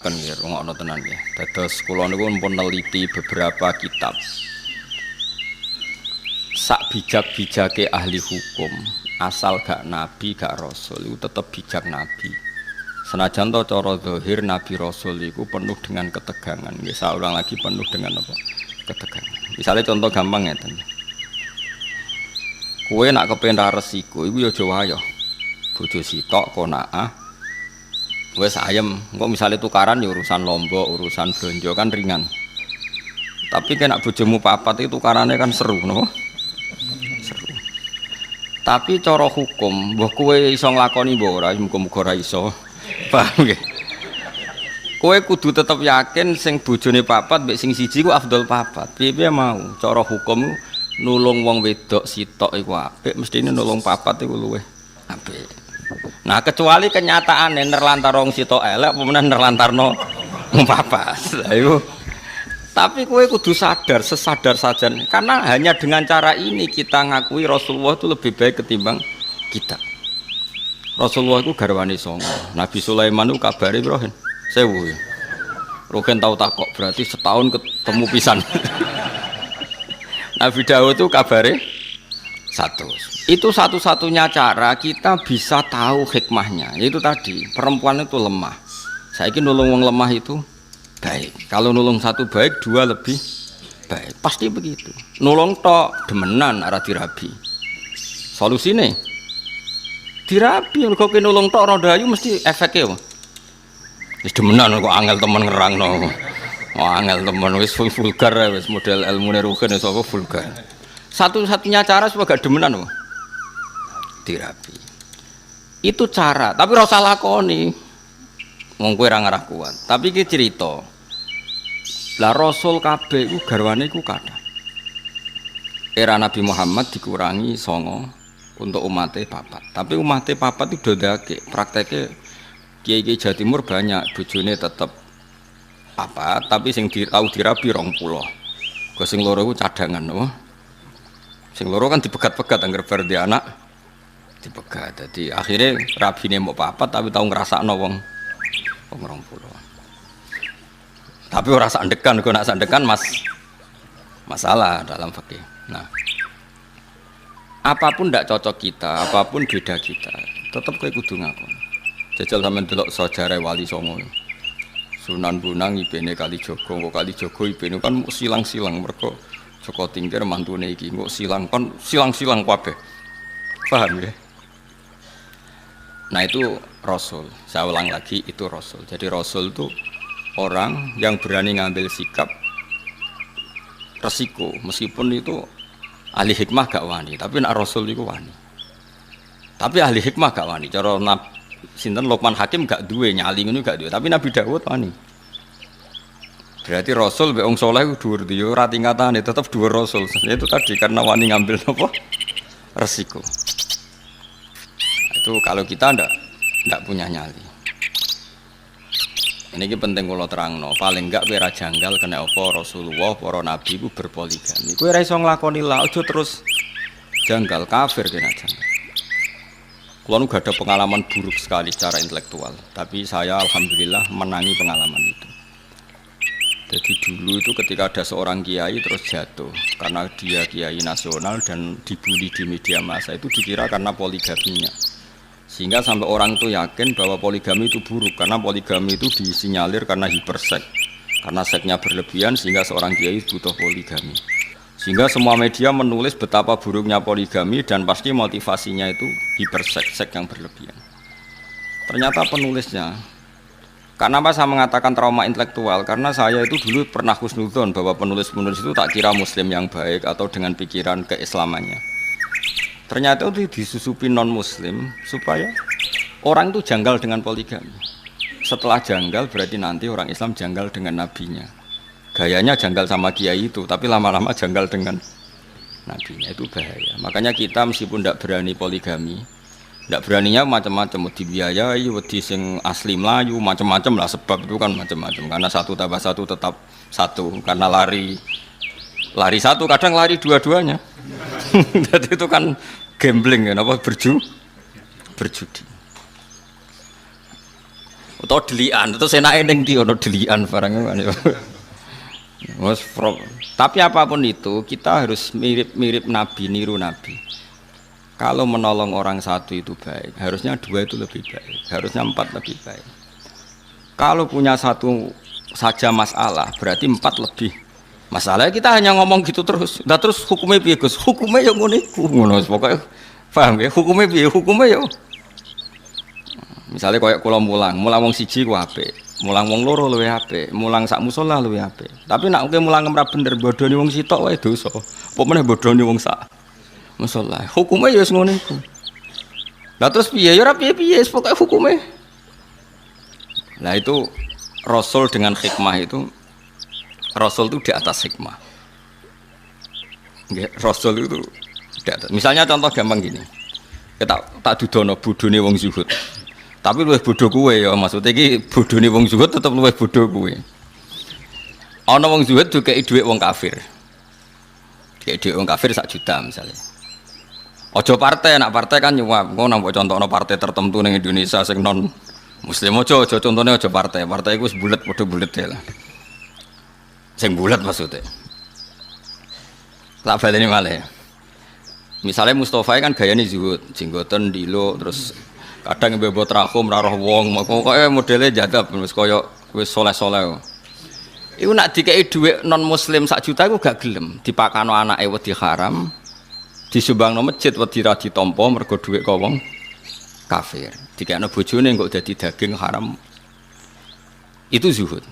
Kan ya rungokno tenan ya. Dados kula niku pun neliti beberapa kitab. Sak bijak-bijake ahli hukum, asal gak nabi gak rasul iku tetep bijak nabi. Senajan to cara zahir nabi rasul iku penuh dengan ketegangan. Nggih saulang lagi penuh dengan apa? Ketegangan. Misalnya contoh gampang ngeten. Kowe nak kepen ra resiko iku ya aja wayo. Bojo sitok konaah wes ayem, kok misalnya tukaran ya urusan lombok, urusan belanja kan ringan. Tapi kena bojomu papat itu tukarannya kan seru, no? Seru. Tapi cara hukum, mbah kowe iso nglakoni mbah ora, muga-muga ora iso. Paham nggih? Kowe kudu tetep yakin sing bojone papat mbek sing siji ku afdol papat. Piye-piye mau, cara hukum nulung wong wedok sitok iku apik, mestine nulung papat iku luwih apik. Nah kecuali kenyataannya nerlantar wong sitok elek pemenang nerlantarno papat. Ayo. Tapi kowe kudu sadar sesadar saja karena hanya dengan cara ini kita ngakui Rasulullah itu lebih baik ketimbang kita. Rasulullah itu garwane songo. Nabi Sulaiman itu kabare piro hen? 1000. Rogen tau takok berarti setahun ketemu pisan. Nabi Daud itu kabare 100. Itu satu-satunya cara kita bisa tahu hikmahnya. Itu tadi perempuan itu lemah. Saiki nulung wong lemah itu baik. Kalau nulung satu baik, dua lebih baik. Pasti begitu. Nulung tok demenan arah dirabi. Solusine dirabi. Mergo nulung tok ora ayu mesti efeknya. Wis demenan kok angel temen ngerangno. Oh angel temen wis vulgar wis model ilmune rugen wis apa vulgar. Satu-satunya cara supaya gak demenan dirabi. Itu cara, tapi ora usah lakoni. Wong kowe ora ngarah kuat. Tapi iki cerita. Lah Rasul kabeh iku garwane iku kathah. Era Nabi Muhammad dikurangi 9 untuk umatnya papat. Tapi umatnya papat itu dodake. Prakteknya kiai-kiai Jawa Timur banyak bojone tetep papat, tapi sing tau dirabi 20. Go sing loro iku cadangan, no? Sing loro kan dipegat-pegat anggar bar di anak dipegat. Jadi akhirnya rabine mau papat tapi tahu ngrasakno wong 20. Tapi ora sandekan, kok nak sandekan masalah dalam fikih. Nah, apapun ndak cocok kita, apapun beda kita, tetap kowe kudu ngakon. Jajal sampean delok sejarah Wali Songo. Sunan Bonang ibene Kalijogo, kok Kalijogo ibene kan silang-silang mergo Joko Tingkir mantune iki kok silang kon silang-silang kabeh. Paham ya? Nah itu Rasul. Saya ulang lagi itu Rasul. Jadi Rasul itu orang yang berani ngambil sikap resiko meskipun itu ahli hikmah gak wani, tapi nak Rasul itu wani. Tapi ahli hikmah gak wani. Cara sinten Luqman Hakim gak duwe nyali ngono gak duwe, tapi Nabi Daud wani. Berarti Rasul mbek wong saleh ku dhuwur ndi yo ora tingkatane tetep dhuwur Rasul. Itu tadi karena wani ngambil apa? Resiko. Itu kalau kita ndak punya nyali. Ini penting kalau terangno, paling enggak kowe ra janggal kena apa Rasulullah para nabi ku berpoligami. Kowe ora iso nglakoni la aja terus janggal kafir kena janggal. Kulo nu gak ada pengalaman buruk sekali secara intelektual, tapi saya alhamdulillah menangi pengalaman itu. Jadi dulu itu ketika ada seorang kiai terus jatuh karena dia kiai nasional dan dibully di media massa itu dikira karena poligaminya. Sehingga sampai orang itu yakin bahwa poligami itu buruk karena poligami itu disinyalir karena hiperseks. Karena seksnya berlebihan sehingga seorang kiai butuh poligami. Sehingga semua media menulis betapa buruknya poligami dan pasti motivasinya itu hiperseks, seks yang berlebihan. Ternyata penulisnya, kenapa saya mengatakan trauma intelektual? Karena saya itu dulu pernah husnudzon bahwa penulis-penulis itu tak kira muslim yang baik atau dengan pikiran keislamannya. Ternyata itu disusupi non-muslim supaya orang itu janggal dengan poligami. Setelah janggal berarti nanti orang Islam janggal dengan nabinya. Gayanya janggal sama kiai itu, tapi lama-lama janggal dengan nabinya. Itu bahaya. Makanya kita meskipun tidak berani poligami, tidak beraninya macam-macam, dibiayai, wedi sing asli Melayu, macam-macam lah, sebab itu kan macam-macam. Karena 1 tambah 1 tetap 1, karena lari satu, kadang lari dua-duanya. Jadi itu kan gambling, apa berjudi. Utawa delian, terus enake ning ndi ono delian barang ngene. Tapi apapun itu kita harus mirip-mirip Nabi, niru Nabi. Kalau menolong orang satu itu baik, harusnya dua itu lebih baik, harusnya empat lebih baik. Kalau punya satu saja masalah, berarti empat lebih masalah. Kita hanya ngomong gitu terus. Nah terus hukumnya piye Gus? Hukumnya yang ngono iku, ngono pokoknya paham ya? Hukumnya piye? Hukumnya ya. Misalnya kayak kula mulang wong siji ku apik, mulang wong loro luwih apik, mulang sak musala luwih apik. Tapi nek mulang ora bener bodoni wong sitok wae dosa. Apa meneh bodoni wong sak musala. Hukumnya ya wis ngono iku. Lah terus piye? Ya ora piye-piye, pokoke hukumnya. Nah itu Rasul dengan hikmah itu, Rasul itu di atas hikmah. Rasul itu di atas. Misalnya contoh gampang gini, kita tak dudono bodoni wong zuhud. Tapi luwih bodoh kowe ya, maksudnya iki bodone wong zuhud tetep luwih bodoh kowe. Ana wong zuhud dikeki dhuwit wong kafir. Dikeki dhuwit wong kafir 1 juta misalnya. Aja partai, nak partai kan nyuwap. Engko nang mbok contohno partai tertentu ning Indonesia sing non muslim aja contone aja partai. Partai iku wis bulet padha bulet lah. Sing bulet maksudnya. Tak baleni malih. Misalnya Mustafa kan gayane zuhud, jenggoten dilo terus kadang mbebot rakum ra roh wong, pokoke modele jadab wis kaya wis soleh-soleh. Iku nak dikeki dhuwit non muslim 1 juta iku gak gelem, dipakano anake wedi haram, disumbangno masjid wedi ra ditampa mergo dhuwit kok wong kafir. Dikekno bojone kok dadi daging haram. Itu zuhud.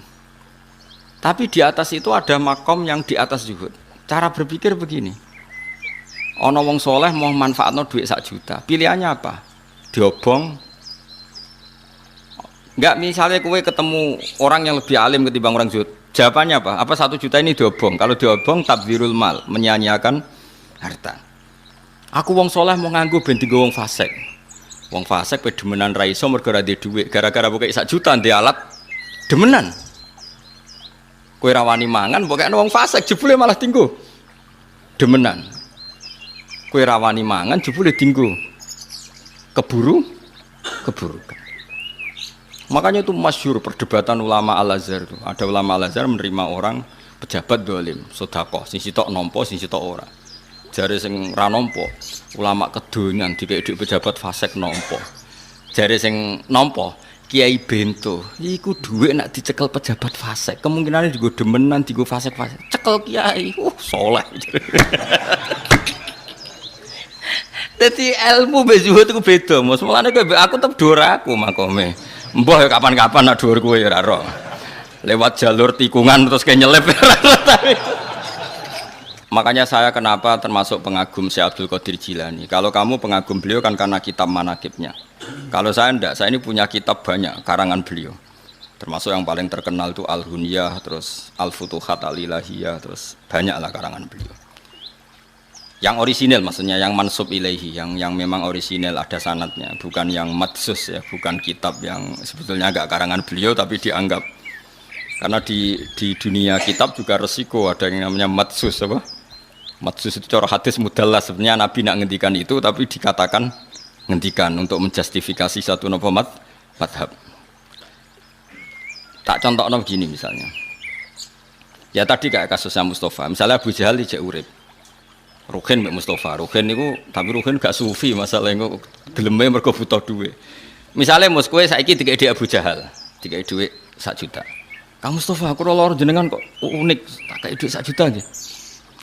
Tapi di atas itu ada makom yang di atas zuhud. Cara berpikir begini. Ana wong soleh mau manfaatno dhuwit 1 juta. Pilihannya apa? Diobong. Enggak, misalnya kowe ketemu orang yang lebih alim ketimbang orang zuhud. Jawabannya apa? Apa 1 juta ini diobong? Kalau diobong tabdzirul mal, menyia-nyiakan harta. Aku wong soleh mau nganggo ben dienggo wong fasik. Wong fasik pe demenan ra iso mergo ra duwe dhuwit. Gara-gara pokoke 1 juta ndek alat demenan. Kowe ra wani mangan pokoke wong fasik jebule malah dienggo demenan. Kowe ra wani mangan jebule dienggo keburukan. Makanya itu masyhur perdebatan ulama Al-Azhar itu. Ada ulama Al-Azhar menerima orang pejabat dolim, sedekah, sing sitok nampa, sing sitok ora. Jare sing ra nampa, ulama kedonyan dikek pejabat fasik nampa. Jare sing nampa, Kiai Bento, iku dhuwit nak dicekel pejabat fasik, kemungkinane digo demenan, digo fasik-fasik. Cekel kiai, saleh. Jadi ilmu bezuhud itu beda, mas. Mulane aku tetep dhuwur aku makome. Mbah kapan-kapan nak dhuwur kowe ora ro. Lewat jalur tikungan terus kayak nyelip. Makanya saya kenapa termasuk pengagum Syekh Abdul Qadir Jilani. Kalau kamu pengagum beliau kan karena kitab manakibnya. Kalau saya enggak, saya ini punya kitab banyak karangan beliau. Termasuk yang paling terkenal itu Al-Hunyah, terus Al-Futuhat Al-Ilahiyah, terus banyaklah karangan beliau. Yang orisinil maksudnya, yang mansub ilaihi, yang memang orisinil ada sanadnya, bukan yang madsus ya, bukan kitab yang sebetulnya agak karangan beliau tapi dianggap. Karena di dunia kitab juga resiko ada yang namanya madsus apa? Madsus itu cara hadis mudallas, sebenarnya Nabi nak ngendikan itu tapi dikatakan ngendikan untuk menjustifikasi satu madhab. Tak contohnya begini misalnya. Ya tadi kayak kasusnya Mustafa, misalnya Abu Jahal ijek urip. Ruhin mbek Mustafa, Ruhin niku tapi Ruhin gak sufi masalahnya geleme mergo butuh duit. Misale mus kowe saiki dikeki Abu Jahal, dikeki duit 1 juta. Kang Mustafa aku loro jenengan kok unik, tak kei duit 1 juta nggih.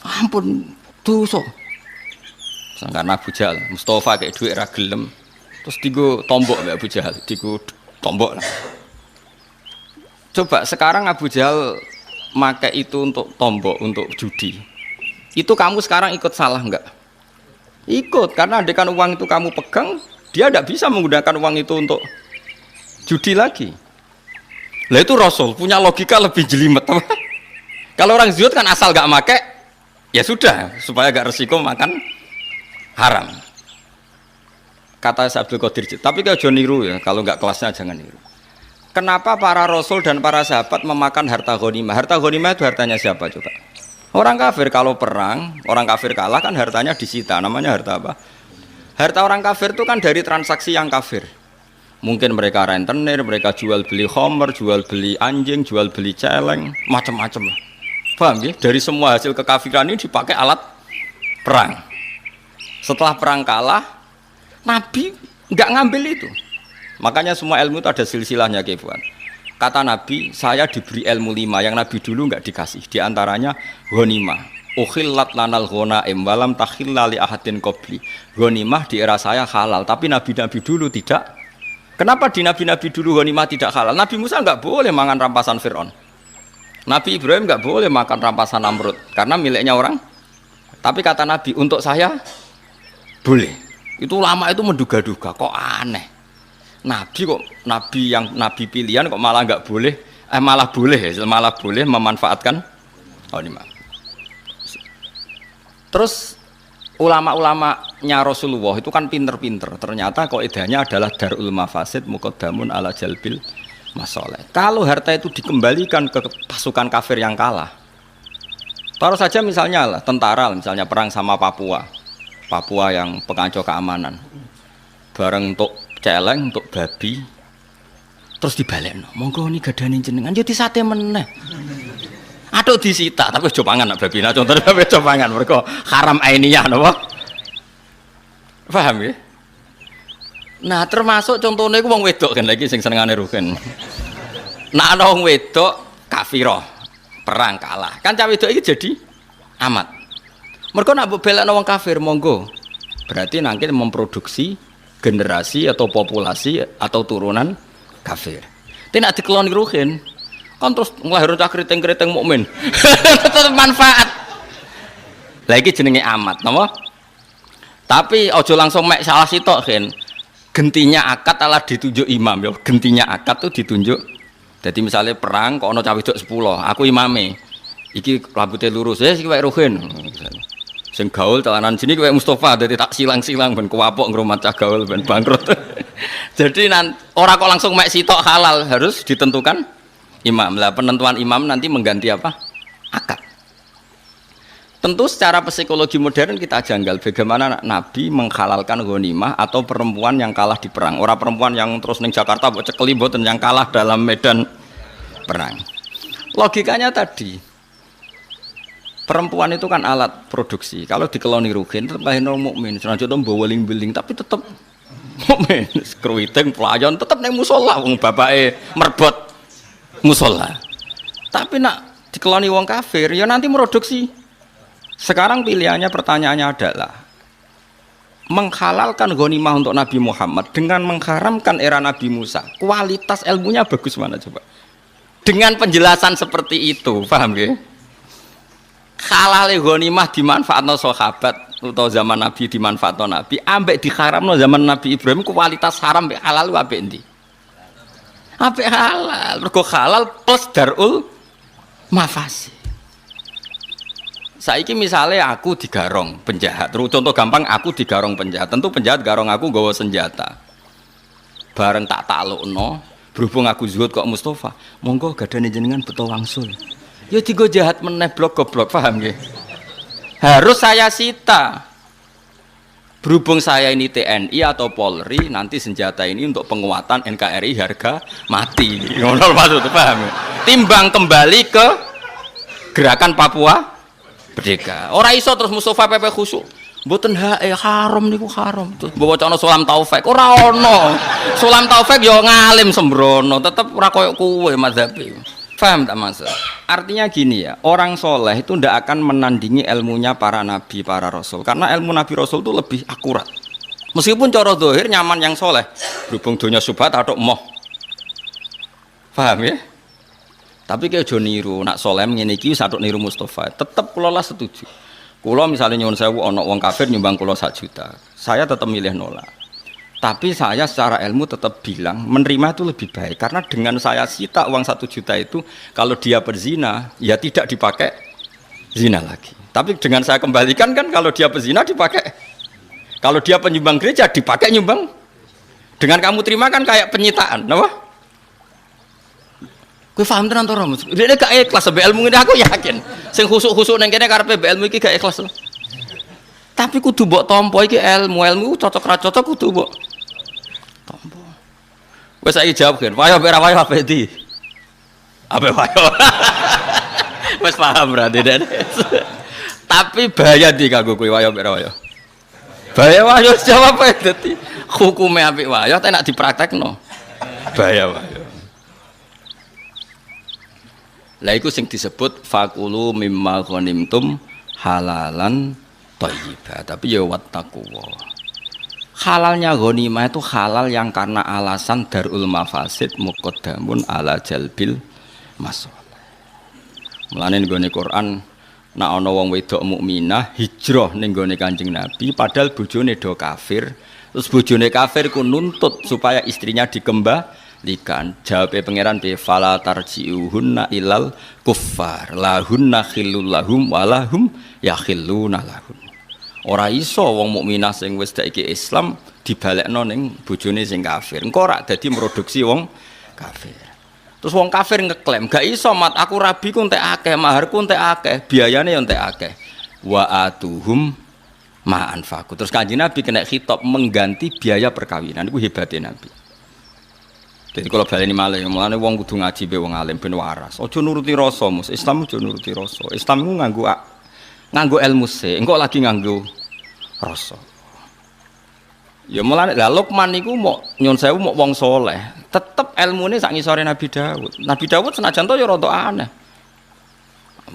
Ampun, dosa. Sangkana Abu Jahal, Mustafa kei duit ra gelem. Terus digo tombok mbek Abu Jahal, digo tombok lah. Coba sekarang Abu Jahal make itu untuk tombok, untuk judi. Itu kamu sekarang ikut salah enggak? Ikut, karena andekan uang itu kamu pegang, dia tidak bisa menggunakan uang itu untuk judi lagi. Lah itu Rasul punya logika lebih jelimet. Kalau orang zuhud kan asal gak make, ya sudah, supaya gak resiko makan haram. Kata Abdul Qadir, tapi kalau jangan niru ya, kalau nggak kelasnya jangan niru. Kenapa para Rasul dan para sahabat memakan harta ghanimah? Harta ghanimah itu hartanya siapa coba? Orang kafir. Kalau perang, orang kafir kalah kan hartanya disita, namanya harta apa? Harta orang kafir itu kan dari transaksi yang kafir. Mungkin mereka rentenir, mereka jual beli khamr, jual beli anjing, jual beli celeng, macam-macam lah. Paham ya? Dari semua hasil kekafiran ini dipakai alat perang. Setelah perang kalah, Nabi nggak ngambil itu. Makanya semua ilmu itu ada silsilahnya, Kefuan. Kata Nabi, saya diberi ilmu 5 yang Nabi dulu nggak dikasih. Di antaranya ghanimah. Ukhillat lanal ghanaim walam takhilla li ahadin qabli. Ghanimah di era saya halal, tapi nabi-nabi dulu tidak. Kenapa di nabi-nabi dulu ghanimah tidak halal? Nabi Musa nggak boleh makan rampasan Fir'aun. Nabi Ibrahim nggak boleh makan rampasan Namrud karena miliknya orang. Tapi kata Nabi, untuk saya boleh. Itu lama itu menduga-duga, kok aneh. Nabi kok nabi pilihan kok malah nggak boleh, malah boleh memanfaatkan ghanimah. Terus ulama-ulamanya Rasulullah itu kan pinter-pinter. Ternyata kaidahnya adalah darul mafasid muqaddamun ala jalbil masoleh. Kalau harta itu dikembalikan ke pasukan kafir yang kalah, taruh saja misalnya lah, tentara misalnya perang sama Papua yang pengacau keamanan, bareng untuk celeng, untuk babi, terus dibalik, monggo ini gadani jenengan, jadi sate meneh. Aduh disita, tapi coba pangan nak babi. Nah contohnya tapi coba pangan, mereka haram ainiyah, napa? Paham ya? Nah termasuk contohnya itu wong wedok kan lagi sing senengane rugen. Nah ana wong wedok kafirah, perang kalah. Kan cah wedok iki jadi amat. Mereka nak mbok belakno wong kafir monggo. Berarti nanti memproduksi generasi atau populasi atau turunan kafir. Tidak dikeloni rugen. Kan terus nglahirno cah keriting-keriting mukmin. Tetep manfaat. Lagi jenenge amat, napa? Tapi ojo langsung mek salah sitok kan. Gentinya akad alah ditunjuk imam ya. Gentinya akad tuh ditunjuk. Jadi misalnya perang kok ana cah wedok 10, aku imame. Iki rambutnya lurus, iki wae ruhin. Sing gaul celanan sini kowe Mustafa, dadi tak silang-silang ben kuwapok ngrumat cah gaul ben bangkrut. Jadi ora kok langsung mek sitok halal, harus ditentukan imam. Lah penentuan imam nanti mengganti apa? Akad. Tentu secara psikologi modern kita janggal bagaimana Nabi menghalalkan ghanimah atau perempuan yang kalah di perang. Orang perempuan yang terus ning Jakarta mbok cekeli mboten yang kalah dalam medan perang. Logikanya tadi perempuan itu kan alat produksi. Kalau dikeloni rugen tetap lahirno mukmin. Senajan mbawa ling-beling tapi tetap mukmin. Kruwiting pelayan tetap ning musala wong bapake merbot musola. Tapi nak dikeloni wong kafir ya nanti produksi. Sekarang pilihannya, pertanyaannya adalah menghalalkan ghanimah untuk Nabi Muhammad dengan mengharamkan era Nabi Musa. Kualitas ilmunya bagus mana coba? Dengan penjelasan seperti itu, paham ya? Halal ghanimah dimanfaatno sahabat atau zaman Nabi dimanfaatno Nabi, ambek diharamno zaman Nabi Ibrahim, kualitas haram ambek halal ambek endi? Apa halal? Mergo halal plus darul mafasid. Saiki misalnya aku digarong penjahat. Contoh gampang, aku digarong penjahat. Tentu penjahat garong aku nggawa senjata. Bareng tak taklukno, berhubung aku zuhud kok Mustafa, monggo gadane jenengan beto wangsul. Ya digo jahat meneh blok-goblok, paham nggih? Harus saya sita. Berhubung saya ini TNI atau Polri, nanti senjata ini untuk penguatan NKRI harga mati. Ngono maksudnya, paham ya? Timbang kembali ke gerakan Papua Merdeka. Ora iso terus Mustafa PP khusuk. Mboten haram niku haram. Terus bawa cono Sulam Taufik. Ora ono. Sulam Taufik yo ngalim sembrono, tetep ora koyo kowe mazhabe. Paham tak Mas? Artinya gini ya, orang soleh itu tidak akan menandingi ilmunya para nabi, para rasul. Karena ilmu nabi rasul itu lebih akurat. Meskipun cara zahir nyaman yang soleh, berhubung dunia subhat atau moh. Paham ya? Tapi kayak jo niru, nak soleh ngene iki satu niru Mustafa. Tetap kula lah setuju. Kula misalnya nyuwun sewu ana wong kafir nyumbang kula 1 juta. Saya tetap milih nolak. Tapi saya secara ilmu tetap bilang menerima itu lebih baik karena dengan saya sita uang 1 juta itu kalau dia berzina ya tidak dipakai zina lagi. Tapi dengan saya kembalikan kan kalau dia berzina dipakai, kalau dia penyumbang gereja dipakai nyumbang. Dengan kamu terima kan kayak penyitaan, apa? Kowe paham tenan to ora? Dia gak ikhlas sampe ilmu ini aku yakin. Sing khusuk-khusuk nang kene karepe ilmu iki gak ikhlas. Tapi kudu mbok tampa iki ilmu cocok ra cocok kudu mbok tampa. Wes saiki jawab kan. Wayo ora wayo apa iki? Apa wayo? Wes paham berarti deh. Tapi bahaya di kanggo kowe wayo ora wayo. Bahaya wayo jawab ae dadi hukume apik wayo tak nak dipraktekno. Bahaya wayo. Lah iku sing disebut fakulu mimma ghanimtum halalan thayyibah. Tapi ya wattaqwa. Halalnya ghanimah itu halal yang karena alasan darul mafasid muqaddamun ala jalbil masalah. Mulane nggone Quran nek ana wong wedok mukminah hijrah ning nggone Kanjeng Nabi padahal bojone do kafir. Terus bojone kafir ku nuntut supaya istrinya dikembalikan. Jawabe pangeran bi fala tarji'uhunna ilal kuffar lahunna khillul lahum walahum yakhilluna lahum. Ora iso wong mukminah sing wis saiki Islam dibalekno ning bojone sing kafir. Engko ora dadi produksi wong kafir. Terus wong kafir ngeklaim, gak iso mat aku rabi ku entek akeh, maharku entek akeh, biayane yo entek akeh. Wa atuhum ma anfaqu. Terus Kanjeng Nabi kena khitab mengganti biaya perkawinan. Iku hebate Nabi. Jadi kalau baleni malih, mulane wong kudu ngaji be wong alim ben waras. Aja nuruti rasa, Mus. Islam aja nuruti rasa. Islam iku nganggo ilmu sih, engkau lagi nganggo rasa. Ya mulane lah Luqman niku mau nyun sewu mau wong soleh, tetep ilmune sak ngisore Nabi Daud. Nabi Daud senajan to ya rada aneh.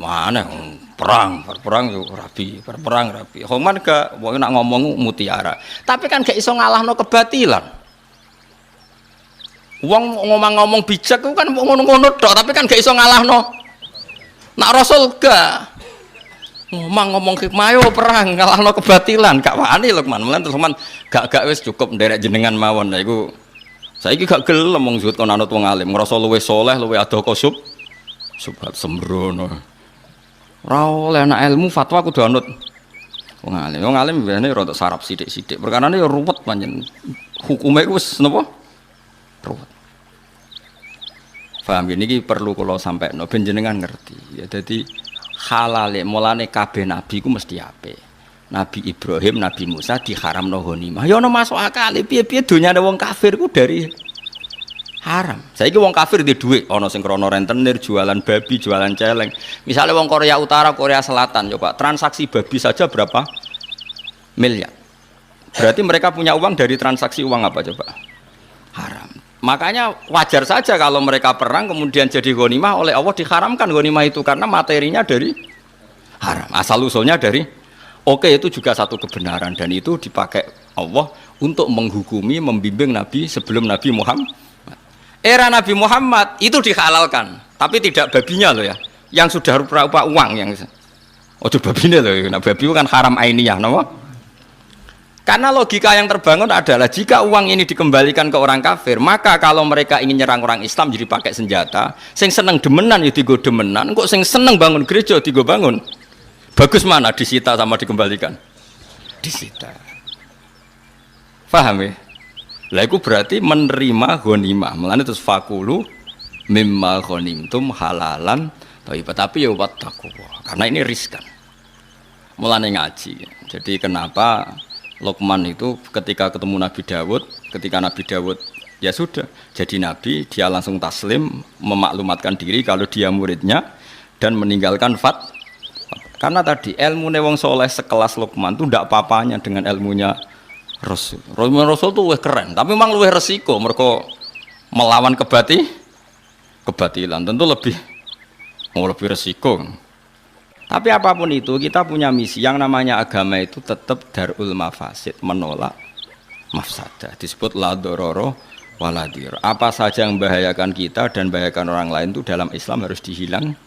Mana perang yo rabi, perang rabi. Homan gak wong nak ngomong mutiara. Tapi kan gak iso ngalahno kebatilan. Wong ngomong bijak ku kan ngono-ngono tok, tapi kan gak iso ngalahno. Nak Rasul gak ngomong hikmah yo perang ngalahno kebatilan gak wani Luqman. Mulane terus Luqman gak wis cukup nderek jenengan mawon. Lah iku saiki gak gelem wong zuhud kon anut wong alim, ngrasa luwih saleh, luwih adoh kosub subhat sembrono. Ora oleh anak ilmu fatwa kudu anut wong alim. Wong alim biasane rada sarap sithik-sithik. Perkarane yo ruwet pancen. Hukume wis napa? Ruwet. Paham niki perlu kula sampekno ben jenengan ngerti. Ya dadi halale mulane kabeh nabi ku mesti apik. Nabi Ibrahim, Nabi Musa diharamno ghanimah. Ya ana masuk akal, piye-piye donyane wong kafir ku dari haram. Saiki wong kafir di dhuwit, ana sing krana rentenir, jualan babi, jualan celeng. Misalnya wong Korea Utara, Korea Selatan, coba transaksi babi saja berapa miliar. Berarti mereka punya uang dari transaksi uang apa coba? Haram. Makanya wajar saja kalau mereka perang kemudian jadi ghanimah oleh Allah diharamkan ghanimah itu karena materinya dari haram. Asal usulnya dari itu juga satu kebenaran dan itu dipakai Allah untuk menghukumi, membimbing Nabi sebelum Nabi Muhammad. Era Nabi Muhammad itu dihalalkan, tapi tidak babinya loh ya, yang sudah rupa-rupa uang yang babine loh. Nah, babi itu kan haram ainiyah, no? Karena logika yang terbangun adalah jika uang ini dikembalikan ke orang kafir, maka kalau mereka ingin nyerang orang Islam jadi pakai senjata, sing seneng demenan ya digo demenan, kok sing seneng bangun gereja digo bangun. Bagus mana disita sama dikembalikan? Disita. Paham ya? Lah itu berarti menerima ghanimah. Mulane terus fakulu mimma ghanimtum halalan thayyibah. Tapi ya wattaqwa. Karena ini riskan. Mulane ngaji. Jadi kenapa Luqman itu ketika ketemu Nabi Daud, ketika Nabi Daud ya sudah jadi nabi, dia langsung taslim, memaklumatkan diri kalau dia muridnya dan meninggalkan karena tadi ilmu wong soleh sekelas Luqman itu tidak apa-apanya dengan ilmunya Rasul. Rasul itu lebih keren, tapi memang lebih resiko mereka melawan kebatilan tentu lebih resiko. Tapi apapun itu kita punya misi yang namanya agama itu tetap darul mafasid, menolak mafsadah. Disebut la dororo waladir. Apa saja yang membahayakan kita dan membahayakan orang lain itu dalam Islam harus dihilangkan.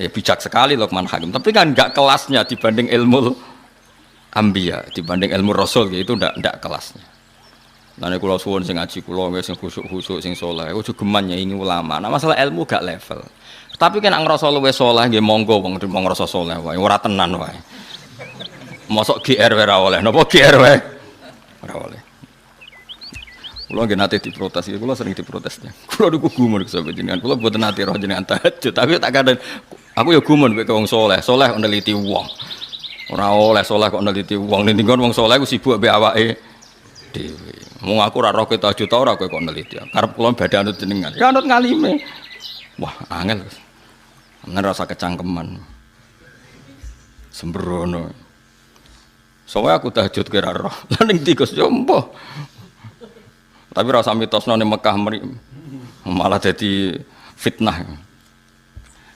Bijak sekali Luqman Hakim. Tapi kan enggak kelasnya dibanding ilmu Ambiya, dibanding ilmu Rasul gitu, enggak kelasnya. Lane kula suwun sing ngaji kula sing khusuk-khusuk sing saleh, ojo geman nyanyi ulama. Nah masalah ilmu gak level. Tapi kan ngrasa luwih saleh nggih monggo wong ngrasa saleh wae, ora tenan wae. Mosok GR wae ora oleh, napa GR wae? Ora oleh. Kula nggih nate diprotes, kula sering diprotesnya. Kula niku gumun sahabat jenengan, kula mboten nate roh jenengan tahajud, tapi tak kadang aku ya gumun mek wong saleh, saleh neliti wong. Ora oleh saleh kok neliti wong, ning wong saleh ku sibuk mbek awake dhewe. Wong aku ora roh kita juta ora kowe kok neliti. Karep kula badhe anut jenengan. Ya anut ngalime. Wah, angel. Bener rasa kecangkeman. Sembrono. Soalnya aku tahajud kira roh. Lah ning tikus yo empo. Tapi rasa mitosno ning Mekah malah dadi fitnah.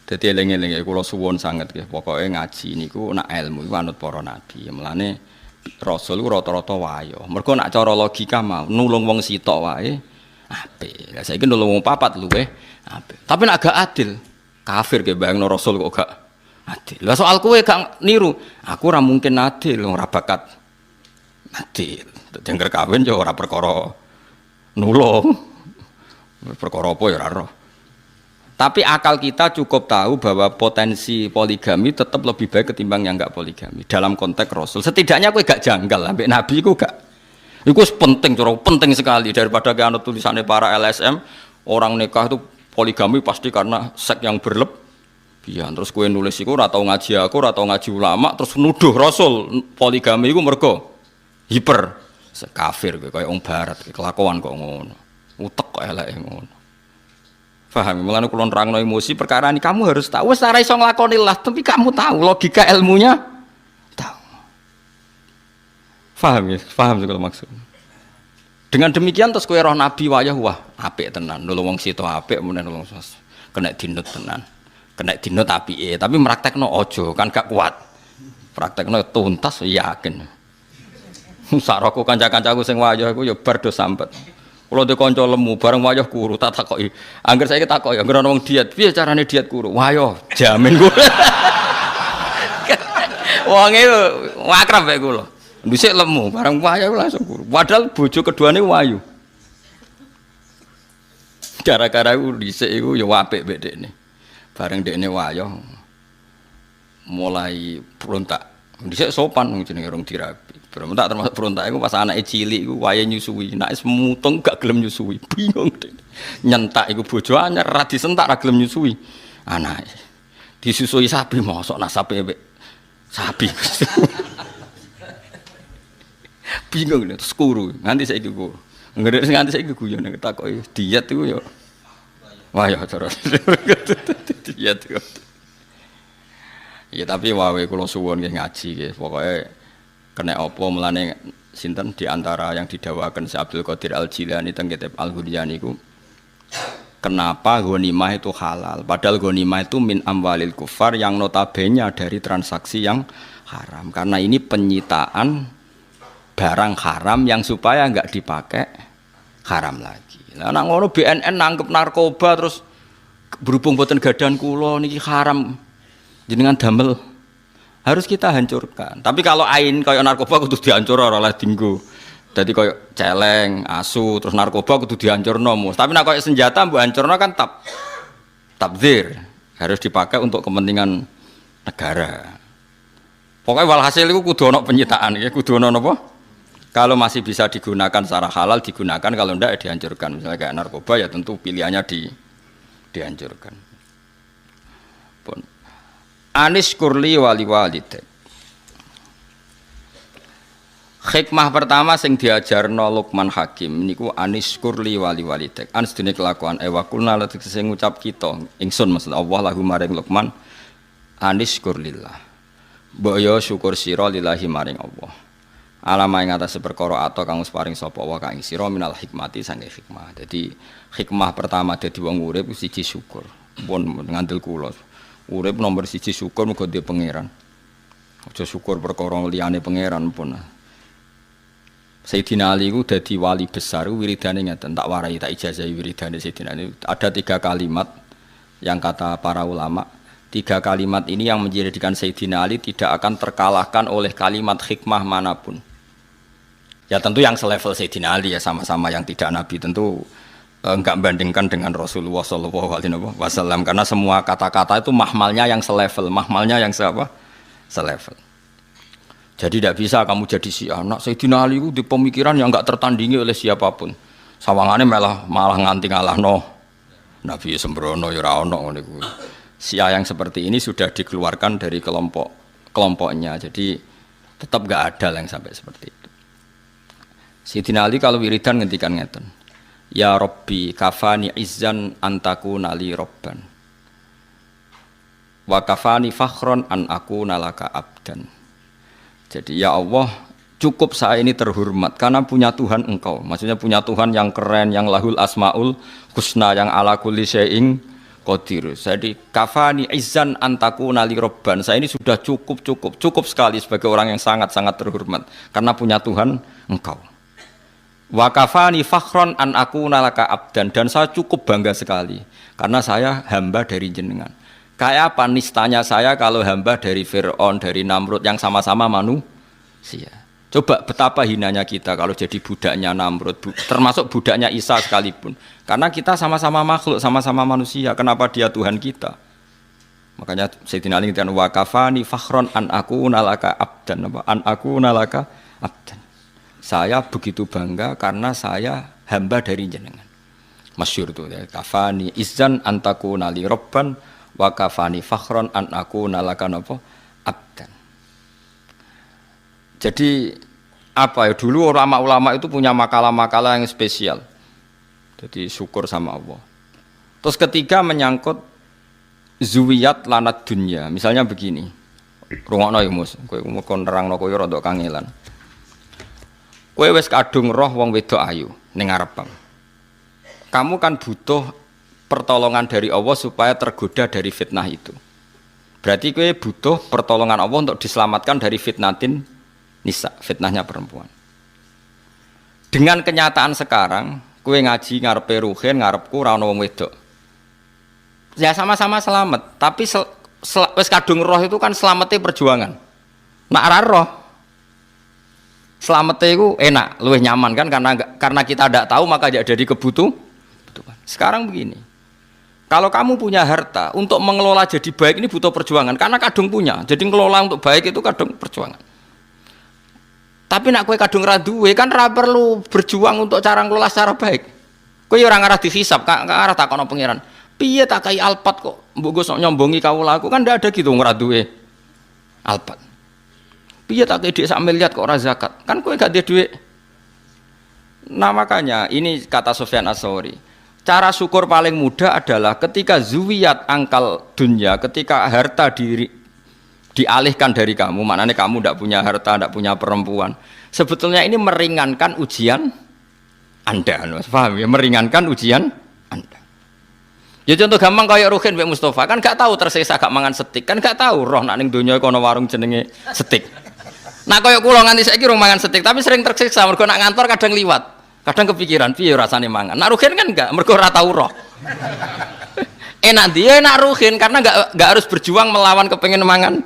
Dadi eling-eling kula suwun sanget nggih. Pokoke ngaji niku nak ilmu iku anut para nabi. Mulane Rasul rata-rata wayo. Mergo nak cara logika mau nulung wong sitok wae apik. Lah saiki nulung wong papat luweh apik. Tapi nak gak adil, kafir ge bayangno Rasul kok gak adil. Lah soal kowe gak niru, aku ora mungkin adil, ora bakat adil. Dadi angger kawin yo ora perkara nulung. Perkara apa ya ora roh. Tapi akal kita cukup tahu bahwa potensi poligami tetap lebih baik ketimbang yang enggak poligami dalam konteks Rasul. Setidaknya aku gak janggal, sampai Nabi aku gak. Itu penting, penting sekali daripada anut tulisannya para LSM orang nikah itu poligami pasti karena seks yang berlebihan. Terus kue nulis itu ora tau ngaji aku, ora tau ngaji ulama, terus nuduh Rasul poligami itu mergo hiper kafir kayak orang barat kelakuan kok ngono. Utek kok eleke ngono. Paham, mulane kula nerangno emosi perkara ini kamu harus tahu wis ora iso nglakoni lah, tapi kamu tahu logika ilmunya tahu. Paham ya? Paham segala maksud. Dengan demikian terus kowe roh nabi wayah wah apik tenan, nulung wong sito apik menen nulung kena dinut tenan. Kena dinut apike, tapi praktekno aja kan gak kuat. Praktekno tuntas yakin. Saroko kanca-kancaku sing wayah iku ya bar do sampet. Kalau dia konco lemu, bareng wayah kuru, tak takoki. Angger saya takoki, angger ana wong diet, piye carane diet kuru? Wayah, jamin kuru. Wonge akrab bae kula. Dhisik lemu, bareng wayah langsung kuru. Padahal bojo keduane wayu. Gara-gara iku dhisik iku ya apik mek dekne. Bareng dekne wayah mulai berontak. Dhisik sopan jenenge rong dirabi. Berontak termasuk berontak iku pas anake cilik iku wayahe nyusui. Nek semutung gak gelem nyusui. Bingung dekne. Nyentak iku bojo anyar ra disentak ra gelem nyusui. Anake disusui sapi mosok nasabe mbek sapi. Bingung terus kuru. Nganti saiki kuru. Nganti saiki guyon takoki diet iku ya. Wah ya terus. Diet iku. Ya tapi wae kula suwun nggih ngaji nggih. Pokoke kena apa mulane sinten di antara yang didakwakan Syekh Abdul Qadir Al-Jilani teng kitab Al-Ghuriyah niku. Kenapa ghanimah itu halal? Padahal ghanimah itu min amwalil kufar yang notabene dari transaksi yang haram. Karena ini penyitaan barang haram yang supaya enggak dipakai haram lagi. Lah nek ngono BNN nangkep narkoba terus berhubung boten gadan kula niki haram. Jenengan damel harus kita hancurkan. Tapi kalau ain kaya narkoba kudu dihancur ora oleh dinggo. Dadi kaya celeng, asu, terus narkoba kudu dihancurno. Tapi nek kaya senjata mbok hancurno kan tabdzir. Harus dipakai untuk kepentingan negara. Pokoknya walhasil itu kudu ana penyitaan ya, kudu ana napa? Kalau masih bisa digunakan secara halal digunakan, kalau ndak ya dihancurkan. Misalnya kayak narkoba ya tentu pilihannya dihancurkan. Pun Anis kurli wali walidak. Hikmah pertama sing diajarno Luqman Hakim niku anis kurli wali walidak. Anis dene kelakuan wa kulna latik sing ngucap kita ingsun maksud Allah lahu maring Luqman anis kurlillah. Mbok yo syukur sira lillahi maring Allah. Alama ing atase perkara ato kang wis paring sapa wa kang sira minal hikmati sange hikmah. Jadi hikmah pertama dadi wong urip siji syukur. Pun ngandel kula. Urip nomor siji syukur muga dhe pangeran. Aja syukur perkara liyane pangeran pun. Sayyidina Ali ku dadi wali besar wiridane ngeten tak warai tak ijazahi wiridane Sayyidina Ali. Ada 3 kalimat yang kata para ulama, 3 kalimat ini yang menjadikan Sayyidina Ali tidak akan terkalahkan oleh kalimat hikmah manapun. Ya tentu yang selevel Sayyidina Ali ya sama-sama yang tidak nabi tentu enggak bandingkan dengan Rasulullah sallallahu alaihi wasallam karena semua kata-kata itu mahmalnya yang selevel, mahmalnya yang selevel. Jadi tidak bisa kamu jadi si anak Sayyidina Ali itu di pemikiran yang enggak tertandingi oleh siapapun. Sawangane malah nganti ngalahno Nabi sembrono ya ora ono ngene kuwi. Sia yang seperti ini sudah dikeluarkan dari kelompoknya. Jadi tetap enggak ada yang sampai seperti itu. Sayyidina Ali kalau wiridan ngendikan ngeten. Ya Rabbi kafani izzan antaku nali robban. Wa kafani fakhron an aku nalaka abdan. Jadi ya Allah, cukup saya ini terhormat karena punya Tuhan Engkau. Maksudnya punya Tuhan yang keren, yang lahul asmaul husna, yang ala kulli syai'in qadir. Jadi kafani izzan antaku nali robban. Saya ini sudah cukup sekali sebagai orang yang sangat terhormat karena punya Tuhan Engkau. Wa kafani fakhron an aku nalaka abdan, dan saya cukup bangga sekali karena saya hamba dari jenengan. Kayak apa nistanya saya kalau hamba dari Fir'aun, dari Namrud yang sama-sama manusia. Coba betapa hinanya kita kalau jadi budaknya Namrud, termasuk budaknya Isa sekalipun. Karena kita sama-sama makhluk, sama-sama manusia. Kenapa dia Tuhan kita? Makanya Sayyidina Ali ngendikan wa kafani fakhron an aku nalaka abdan, an aku nalaka abdan. Saya begitu bangga karena saya hamba dari jenengan. Masyhur itu ya. Kafani izzan antaku nali robban wa kafani fakhron an aku nalaka napa abdan. Jadi apa ya, dulu ulama-ulama itu punya makalah-makalah yang spesial. Jadi syukur sama Allah. Terus ketiga menyangkut zuwiyat lanat dunya. Misalnya begini. Rungokno ya Mus, kowe kon nerangno kowe rada kangelan. Kowe wis kadung roh wong wedok ayu ning ngarepmu. Kamu kan butuh pertolongan dari Allah supaya tergoda dari fitnah itu. Berarti kowe butuh pertolongan Allah untuk diselamatkan dari fitnatin nisa, fitnahnya perempuan. Dengan kenyataan sekarang, kowe ngaji ngarepe ruhin, ngarepku ora ono wong wedok. Ya sama-sama selamat, tapi wis kadung roh itu kan selamate perjuangan. Nak ora roh selamatnya itu enak, lebih nyaman kan karena kita tidak tahu maka jadi kebutuhan. Sekarang begini, kalau kamu punya harta untuk mengelola jadi baik ini butuh perjuangan karena kadung punya, jadi mengelola untuk baik itu kadung perjuangan. Tapi nak kue kadung raduwe kan ra perlu berjuang untuk cara ngelola secara baik. Kue orang arah dihisap, arah takono pangeran. Piye tak kai alpat kok, mbok sok nyombongi kawula aku kan ndak ada gitu ngeraduwe alpat. Piye tak kei sak miliar kok ora zakat? Kan kowe gak duwe dhuwit. Nah makanya ini kata Sufyan Ats-Tsauri. Cara syukur paling mudah adalah ketika zuwiyat angkal dunya, ketika harta dialihkan dari kamu, maknanya kamu tidak punya harta, tidak punya perempuan. Sebetulnya ini meringankan ujian Anda, paham ya? Meringankan ujian Anda. Ya contoh gampang kayak Ruhin Mbak Mustafa kan gak tahu tersiksa gak mangan steak, kan gak tahu roh nak ning donya kono warung jenenge steak. Nah kaya kula nganti saiki rung mangan steak tapi sering tersiksa mergo nak ngantor kadang liwat. Kadang kepikiran piye rasane mangan. Nak Ruhin kan enggak, mergo ora tau roh. Enak dia enak Ruhin karena enggak harus berjuang melawan kepengen mangan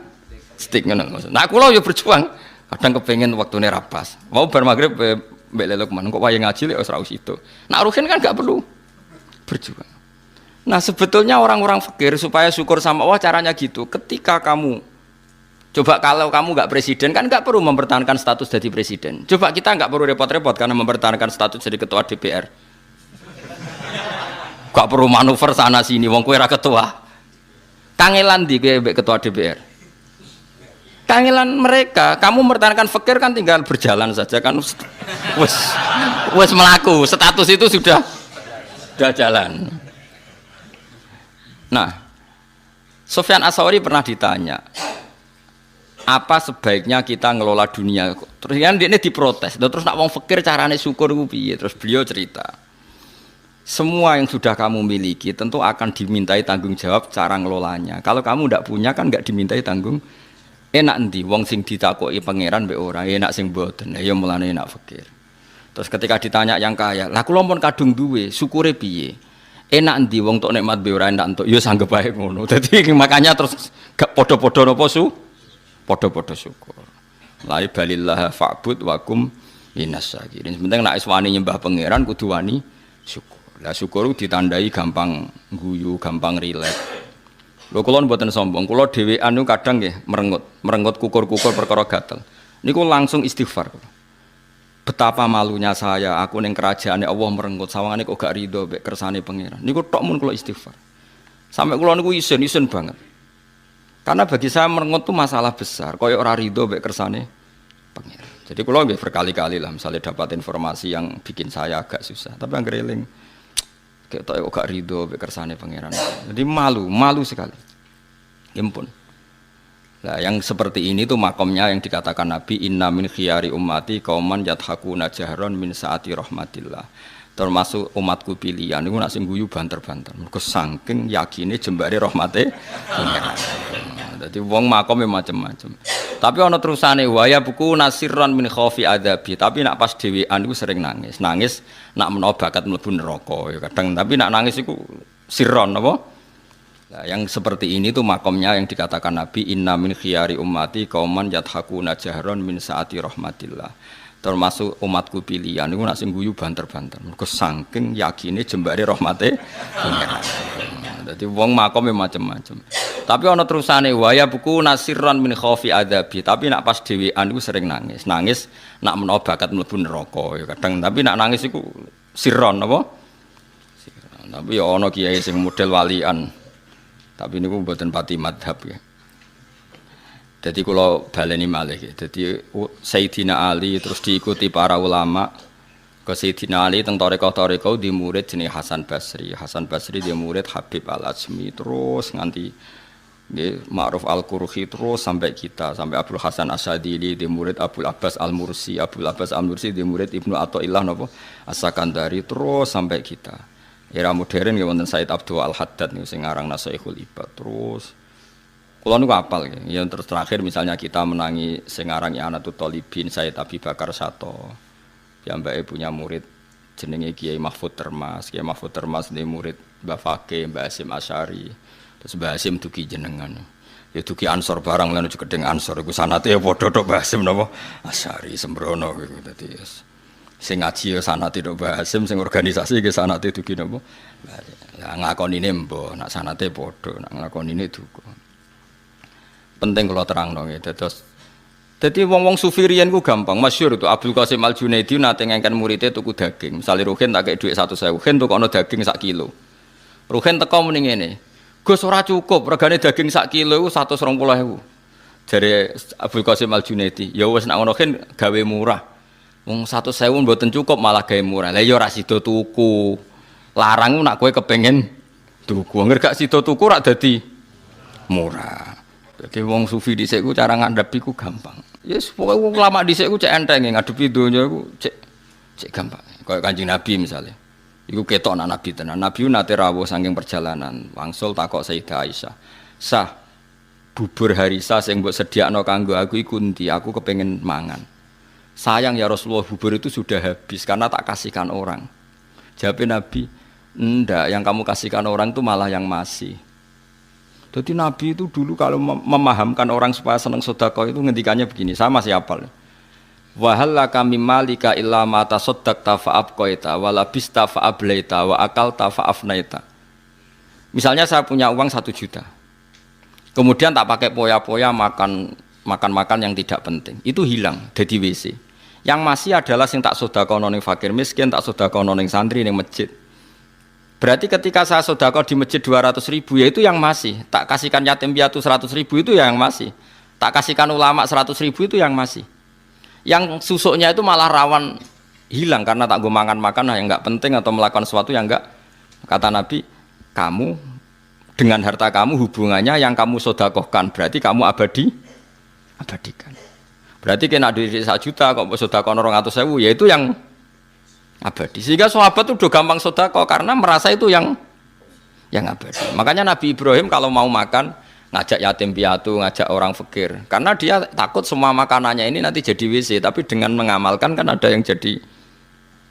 steak ngono maksud. Nah kula yo berjuang kadang kepengen waktune ra pas. Mau bar magrib mbek lelo kemana kok wayahe ngaji lek wis ra usido. Nak Ruhin kan enggak perlu berjuang. Nah sebetulnya orang-orang fakir supaya syukur sama Allah caranya gitu. Ketika kamu coba kalau kamu nggak presiden kan nggak perlu mempertahankan status jadi presiden. Coba kita nggak perlu repot-repot karena mempertahankan status jadi ketua DPR. Nggak perlu manuver sana sini. Wong kowe ra ketua. Kangelan di ketua DPR. Kangelan mereka. Kamu mempertahankan fakir kan tinggal berjalan saja kan. Wes melaku. Status itu sudah jalan. Nah, Sufyan Ats-Tsauri pernah ditanya. Apa sebaiknya kita ngelola dunia? Terus kan dia diprotes. Terus nak wong fakir carane syukur ku piye? Terus beliau cerita. Semua yang sudah kamu miliki tentu akan dimintai tanggung jawab cara ngelolanya. Kalau kamu ndak punya kan nggak dimintai tanggung. Enak endi wong sing ditakoki pangeran mbek ora, enak sing mboten. Ya mulane enak fakir. Terus ketika ditanya yang kaya, "Lah kula pun kadung duwe, syukure piye?" Enak endi wong tok nikmat mbek ora enak entuk. Ya sanggep bae ngono. Dadi makanya terus gak padha-padha napa podo-podo syukur. Lai balillah fa'bud wakum minas syakirin. Penting nek wani nyembah pangeran kudu wani syukur. Lah syukur ditandai gampang guyu, gampang rileks. Lho kula mboten sombong, kula dhewean niku kadang nggih merengut kukur-kukur perkara gatel. Niku langsung istighfar. Betapa malunya saya, aku ning kerajaane Allah merengut sawangane kok gak rido mek kersane pangeran. Niku tok mun kula istighfar. Sampai kula niku isin banget. Karena bagi saya merengut itu masalah besar, koyo ora ridho mek kersane pangeran. Jadi kalau nggih berkali-kali lah misalnya dapat informasi yang bikin saya agak susah, tapi anggere eling kayak tok gak rido mek kersane pangeran. Jadi malu sekali. Ya ampun. Nah, yang seperti ini tuh makomnya yang dikatakan Nabi inna min khiyari ummati qauman yadhakuna jahron min saati rahmatillah. Termasuk umatku pilihan niku nak sing guyu banter-banter. Mergo saking yakine jembare rahmate pangeran. Dadi wong makome macam-macam. Tapi ana terusane waya buku nasirran min khaufi adzabi. Tapi nak pas dhewean iku sering nangis. Nangis nak menawa bakat mlebu neraka ya kadang. Tapi nak nangis iku sirron apa? Nah, yang seperti ini tuh makomnya yang dikatakan Nabi inna min khiyari ummati qauman yadhakuna jahron min saati rahmatillah. Termasuk umatku pilihan niku nak sing guyu banter-banter. Mergo saking yakine jembare rahmate pangeran. Dadi wong makome macam-macam. Tapi ana terusane waya buku nasirran min khaufi adzabi. Tapi nak pas dhewean iku sering nangis. Nangis nak menawa bakat mlebu neraka ya kadang. Tapi nak nangis iku sirron apa? Sirron. Tapi ya ana kiai sing model walian. Tapi ini pun buatan pati madhab ya. Jadi kalau baleni malih ya. Jadi Sayyidina Ali terus diikuti para ulama. Ke Sayyidina Ali teng toreko di murid jenis Hasan Basri. Hasan Basri dia murid Habib Al-Ajmi terus nganti Ma'ruf Al-Qurhi terus sampai kita sampai Abdul Hasan Asyadili di murid Abdul Abbas Al-Mursi. Abdul Abbas Al-Mursi di murid Ibnu Athaillah napa As-Sakandari terus sampai kita. Era modern ya wonten Said Abdul Al-Haddad niku sing aran Nasaihul Ibad terus kula niku apal ya terus terakhir misalnya kita menangi sing aran Anatut Thalibin Said Abi Bakar Sato piyambake punya murid jenenge Kiai Mahfud Termas Kiai Mahfud Termas ini murid Mbah Fakih Mbah Hasyim Asy'ari terus Mbah Hasyim dugi jenengan ya dugi Ansor barang lan gedeng Ansor iku sanate ya padha tok Mbah Hasyim napa Asy'ari sembrono iku dadi sing ngaji ya sanate tok Mbah Hasyim sing organisasi ge sanate dugi napa lah ngakonine mbah nak sanate padha nak ngakonine duka penting kula terangno nggih dados dadi wong-wong sufi riyen ku gampang masyhur itu Abdul Qasim Al Junaidi nate ngengken muridé tuku daging misale Ruhin tak kei dhuwit 100.000 Ruhin tukokno daging sak kilo Ruhin teko muni ngene Gus ora cukup regane daging sak kilo iku 120.000 jare Abdul Qasim Al Junaidi ya wis nak ngono Ruhin gawe murah wong 100.000 mboten cukup malah gawe murah. Lah ya ora sida tuku. Larang nak kowe kepengin tuku. Angger gak sida tuku rak dadi murah. Dadi wong sufi dhisik ku cara ngadhepi ku gampang. Yes pokoke wong ulama dhisik ku cek enteng ngadepi donya ku cek gampang. Kaya Kanjeng Nabi misalnya. Iku ketok anak Nabi tenan. Nabi nate rawuh saking perjalanan, wangsul takok Sayyidah Aisyah. Sah bubur harisa sing mbok sediakno kanggo aku iku endi? Aku kepengin mangan. Sayang ya Rasulullah bubur itu sudah habis karena tak kasihkan orang. Jawab Nabi, enggak, yang kamu kasihkan orang itu malah yang masih. Jadi Nabi itu dulu kalau memahamkan orang supaya senang sedekah itu ngendikannya begini, saya masih hafal. Wa hallaka mimmalika illa ma tasaddaqta fa abqaita wa labista fa ablaita wa akalta fa afnaita. Misalnya saya punya uang 1 juta. Kemudian tak pakai poya-poya makan yang tidak penting. Itu hilang dari WC. Yang masih adalah sing tak sedekah ning fakir miskin, tak sedekah ning santri ning masjid. Berarti ketika saya sedekah di masjid 200.000 ya itu yang masih. Tak kasihkan yatim piatu 100.000 itu yang masih. Tak kasihkan ulama 100.000 itu yang masih. Yang susuknya itu malah rawan hilang karena tak gue makan yang enggak penting atau melakukan sesuatu yang enggak. Kata Nabi, kamu dengan harta kamu hubungannya yang kamu sedekahkan berarti kamu abadikan. Berarti kena duit 1 juta kok sedekah 200.000 ya itu yang abadi. Sehingga sahabat itu udah gampang sedekah karena merasa itu yang abadi. Makanya Nabi Ibrahim kalau mau makan ngajak yatim piatu, ngajak orang fakir. Karena dia takut semua makanannya ini nanti jadi WC, tapi dengan mengamalkan kan ada yang jadi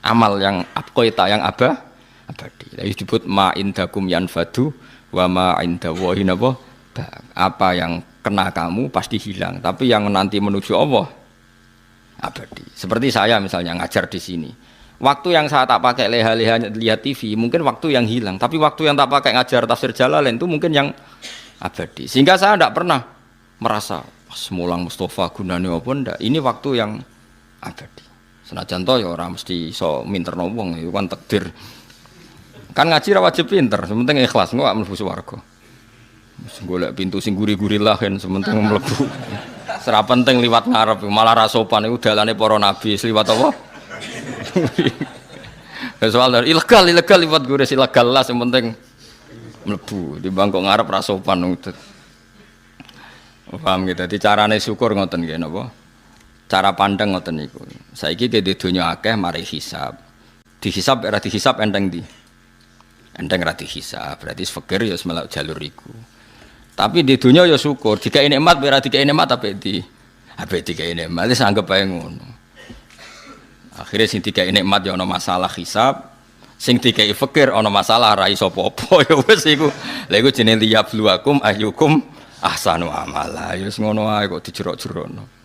amal yang abqaita yang abadi. Lah disebut ma indakum yanfadu wa ma indallahi apa yang kena kamu pasti hilang, tapi yang nanti menuju Allah abadi. Seperti saya misalnya ngajar di sini. Waktu yang saya tak pakai leha-leha lihat TV, mungkin waktu yang hilang, tapi waktu yang tak pakai ngajar tafsir Jalalain itu mungkin yang abadi. Sehingga saya tidak pernah merasa semulang Mustafa gunane apa ndak. Ini waktu yang abadi. Senajan to ya ora mesti iso minterno wong, itu kan takdir. Kan ngaji ra wajib pinter, sementing ikhlas engko gak mlebu swarga. Golek pintu sing guri-guri lah kan sementing mlebu. Serap penting liwat ngarep malah ra sopan iku dalane para nabi liwat apa? Soal ilegal liwat gures ilegal lah yang penting mlebu di bangkok ngarep ra sopan ngutut. Paham gitu. Dadi carane syukur ngoten nggih napa? Cara pandang ngoten niku. Saiki ke di donya akeh mari hisab. Dihisab ora dihisab enteng ndi? Enteng ra dihisab. Berarti fakir ya melok jalur iku. Tapi di dunia ya syukur, jika ini nikmat, berarti jika ini nikmat apa dikai nikmat, itu anggap aja ngono. Akhirnya sing dikai nikmat ya ono masalah hisab, sing dikai fakir ono masalah rai sopo-opo ya wes iku. Lha iku jenenge liyabluwakum ayyukum ahsanu amala. Ya wis ngono ae kok dijerok-jerokno.